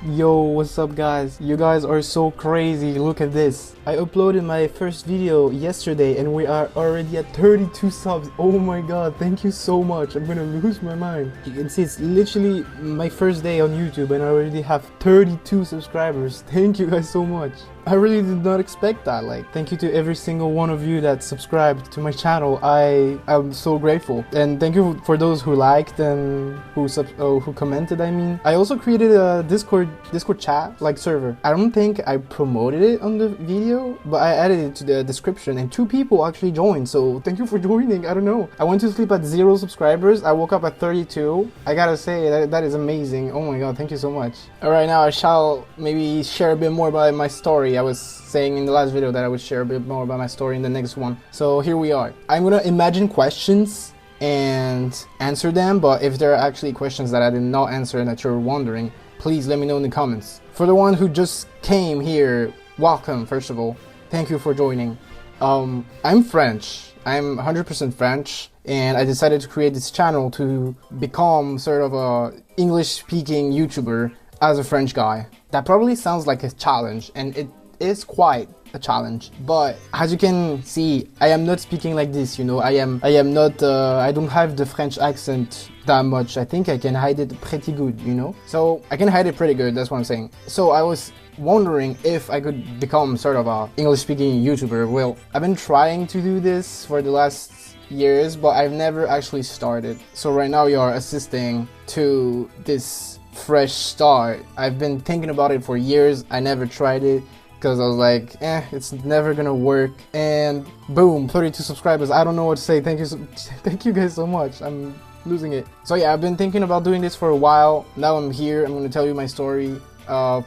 Yo, what's up guys? You guys are so crazy, look at this. I uploaded my first video yesterday and we are already at 32 subs. Oh my god, thank you so much. I'm gonna lose my mind. You can see it's literally my first day on YouTube and I already have 32 subscribers. Thank you guys so much. I really did not expect that. Like, thank you to every single one of you that subscribed to my channel. I'm so grateful. And thank you for those who liked and who commented, I mean. I also created a Discord chat like server. I don't think I promoted it on the video, but I added it to the description and 2 people actually joined, so thank you for joining. I don't know. I went to sleep at 0 subscribers. I woke up at 32. I gotta say that is amazing. Oh my god, thank you so much. Alright, now I shall maybe share a bit more about my story. I was saying in the last video that I would share a bit more about my story in the next one. So here we are. I'm gonna imagine questions and answer them, but if there are actually questions that I did not answer and that you're wondering, please let me know in the comments. For the one who just came here, welcome first of all. Thank you for joining. I'm French. I'm 100% French, and I decided to create this channel to become sort of a English-speaking YouTuber as a French guy. That probably sounds like a challenge, and it is quite a challenge, but as you can see, I am not speaking like this, you know. I don't have the French accent that much. I think I can hide it pretty good, you know. So I can hide it pretty good, that's what I'm saying. So I was wondering if I could become sort of a English-speaking YouTuber. Well, I've been trying to do this for the last years, but I've never actually started. So right now you are assisting to this fresh start. I've been thinking about it for years. I never tried it because I was like, it's never gonna work. And boom, 32 subscribers. I don't know what to say. Thank you guys so much. I'm losing it. So yeah, I've been thinking about doing this for a while. Now I'm here. I'm gonna tell you my story.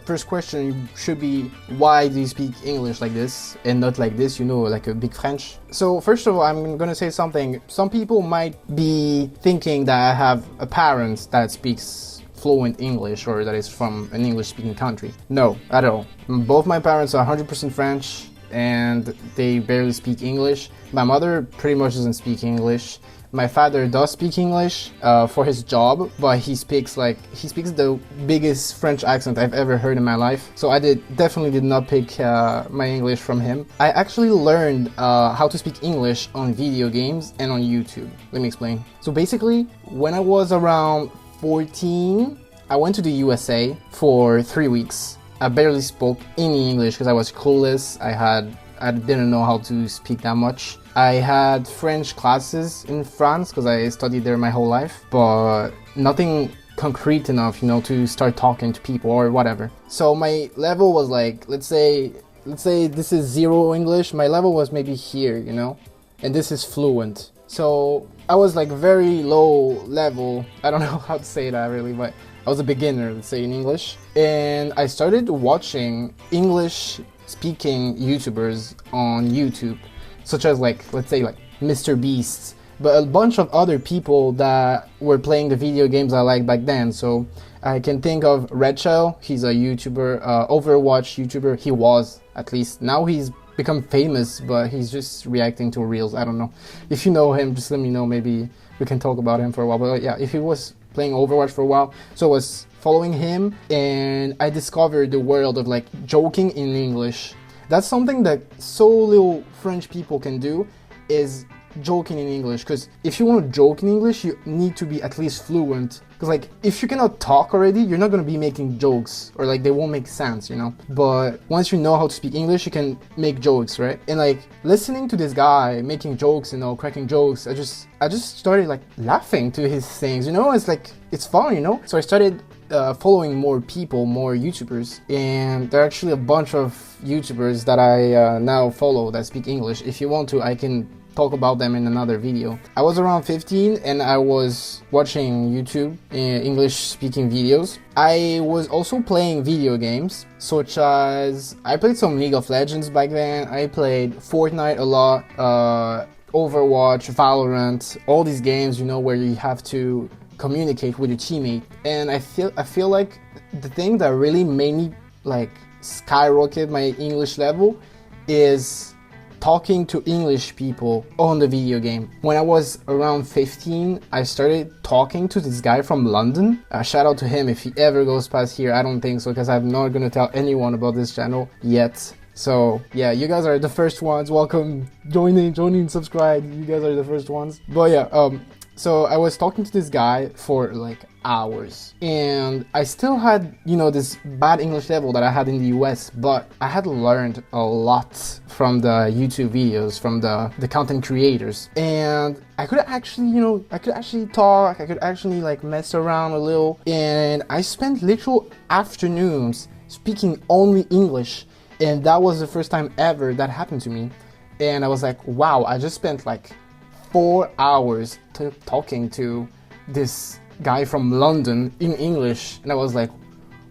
First question should be, why do you speak English like this and not like this, you know, like a big French? So first of all, I'm gonna say something. Some people might be thinking that I have a parent that speaks fluent English or that is from an English-speaking country. No, at all. Both my parents are 100% French and they barely speak English. My mother pretty much doesn't speak English. My father does speak English for his job, but he speaks the biggest French accent I've ever heard in my life. So I definitely did not pick my English from him. I actually learned how to speak English on video games and on YouTube. Let me explain. So basically, when I was around 14, I went to the USA for 3 weeks. I barely spoke any English because I was clueless. I didn't know how to speak that much. I had French classes in France because I studied there my whole life, but nothing concrete enough, you know, to start talking to people or whatever. So my level was like, let's say this is 0 English. My level was maybe here, you know, and this is fluent. So I was like very low level. I don't know how to say that really, but I was a beginner, let's say, in English. And I started watching English speaking YouTubers on YouTube, such as let's say Mr. Beast, but a bunch of other people that were playing the video games I liked back then. So I can think of Red Shell. He's a YouTuber, Overwatch YouTuber. He was, at least. Now he's become famous, but he's just reacting to reels. I don't know. If you know him, just let me know. Maybe we can talk about him for a while. But yeah, if he was playing Overwatch for a while, so I was following him, and I discovered the world of joking in English. That's something that so little French people can do, is joking in English. Because if you want to joke in English, you need to be at least fluent. Because if you cannot talk already, you're not going to be making jokes, or they won't make sense, you know. But once you know how to speak English, you can make jokes, right? And listening to this guy making jokes, you know, cracking jokes, I just started laughing to his things, you know. It's fun, you know. So I started following more people, more YouTubers, and there are actually a bunch of YouTubers that I now follow that speak English. If you want to, I can talk about them in another video. I was around 15 and I was watching YouTube English speaking videos. I was also playing video games, such as I played some League of Legends back then. I played Fortnite a lot, Overwatch, Valorant, all these games, you know, where you have to communicate with your teammate. And I feel like the thing that really made me skyrocket my English level is talking to English people on the video game. When I was around 15, I started talking to this guy from London. Shout out to him if he ever goes past here. I don't think so, because I'm not gonna tell anyone about this channel yet. So yeah, you guys are the first ones. Welcome, join in, subscribe. You guys are the first ones. But yeah, so I was talking to this guy for like hours, and I still had, you know, this bad English level that I had in the US, but I had learned a lot from the YouTube videos, from the content creators, and I could actually, you know, I could actually talk, I could actually like mess around a little, and I spent literal afternoons speaking only English, and that was the first time ever that happened to me, and I was like, wow, I just spent like 4 hours talking to this guy from London in English, and I was like,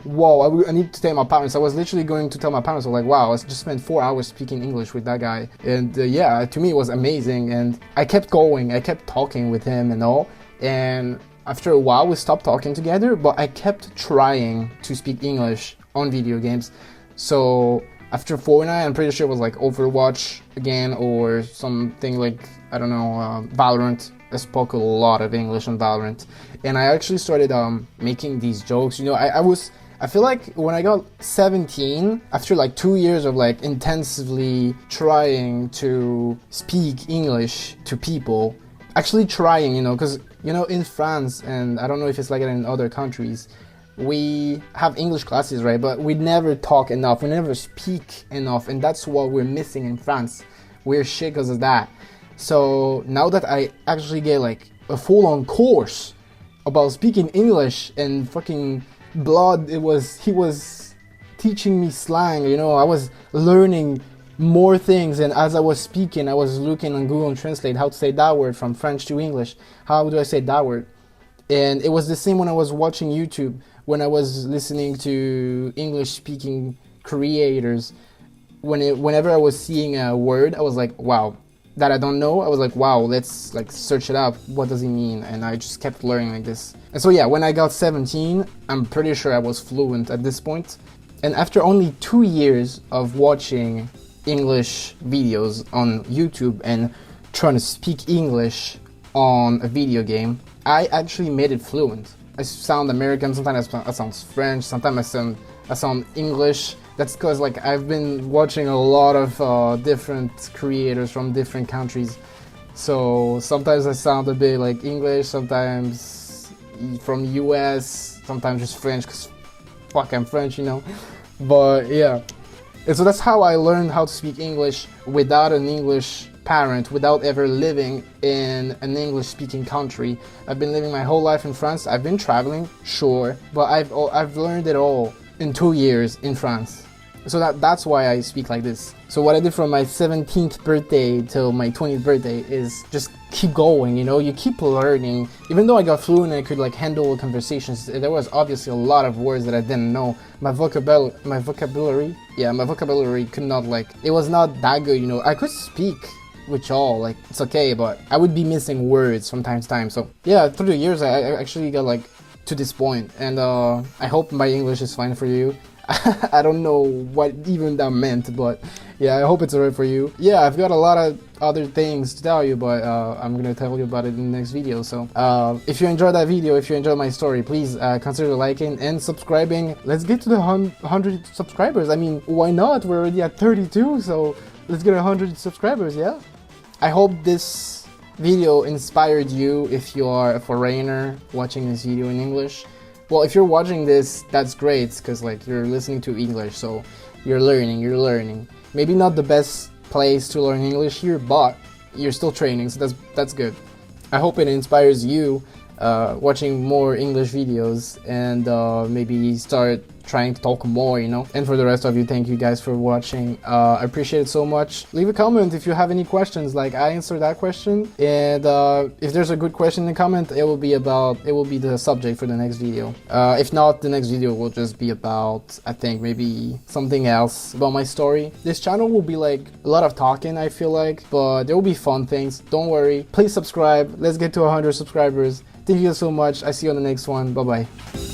whoa, I need to tell my parents. I was literally going to tell my parents, I was like, wow, I just spent 4 hours speaking English with that guy, and yeah, to me it was amazing, and I kept going, I kept talking with him and all, and after a while we stopped talking together, but I kept trying to speak English on video games. So after Fortnite, I'm pretty sure it was like Overwatch again, or something like, I don't know, Valorant. I spoke a lot of English on Valorant, and I actually started making these jokes. You know, I feel like when I got 17, after like 2 years of like intensively trying to speak English to people, actually trying, you know, because, you know, in France, and I don't know if it's like it in other countries, we have English classes, right? But we never talk enough, we never speak enough, and that's what we're missing in France. We're shit because of that. So now that I actually get like a full-on course about speaking English, and fucking Blood, he was teaching me slang, you know, I was learning more things, and as I was speaking, I was looking on Google Translate how to say that word from French to English. How do I say that word? And it was the same when I was watching YouTube, when I was listening to English-speaking creators. Whenever I was seeing a word, I was like, wow, that I don't know, I was like, wow, let's like search it up, what does it mean? And I just kept learning like this. And so yeah, when I got 17, I'm pretty sure I was fluent at this point. And after only 2 years of watching English videos on YouTube and trying to speak English on a video game, I actually made it fluent. I sound American, sometimes I sound French, sometimes I sound English. That's because like I've been watching a lot of different creators from different countries. So sometimes I sound a bit like English, sometimes from US, sometimes just French, because fuck, I'm French, you know. But yeah, and so that's how I learned how to speak English without an English parent, without ever living in an English-speaking country. I've been living my whole life in France. I've been traveling, sure, but I've learned it all in 2 years in France. So that's why I speak like this. So what I did from my 17th birthday till my 20th birthday is just keep going, you know, you keep learning. Even though I got fluent and I could like handle conversations, there was obviously a lot of words that I didn't know. My vocabulary could not, like, it was not that good, you know. I could speak with y'all, like, it's okay, but I would be missing words from time to time. So yeah, through the years I actually got like to this point, and I hope my English is fine for you. I don't know what even that meant, but yeah, I hope it's alright for you. Yeah, I've got a lot of other things to tell you, but I'm gonna tell you about it in the next video. So if you enjoyed that video, if you enjoyed my story, please consider liking and subscribing. Let's get to the 100 subscribers. I mean, why not? We're already at 32, so let's get 100 subscribers, yeah? I hope this video inspired you if you are a foreigner watching this video in English. Well, if you're watching this, that's great, because like you're listening to English, so you're learning. Maybe not the best place to learn English here, but you're still training, so that's good. I hope it inspires you watching more English videos, and maybe start trying to talk more, you know. And for the rest of you, thank you guys for watching. I appreciate it so much. Leave a comment if you have any questions, like I answered that question, and if there's a good question in the comment, it will be the subject for the next video. If not, the next video will just be about, I think, maybe something else about my story. This channel will be like a lot of talking, I feel like, but there will be fun things. Don't worry. Please subscribe. Let's get to 100 subscribers. Thank you guys so much. I see you on the next one. Bye bye.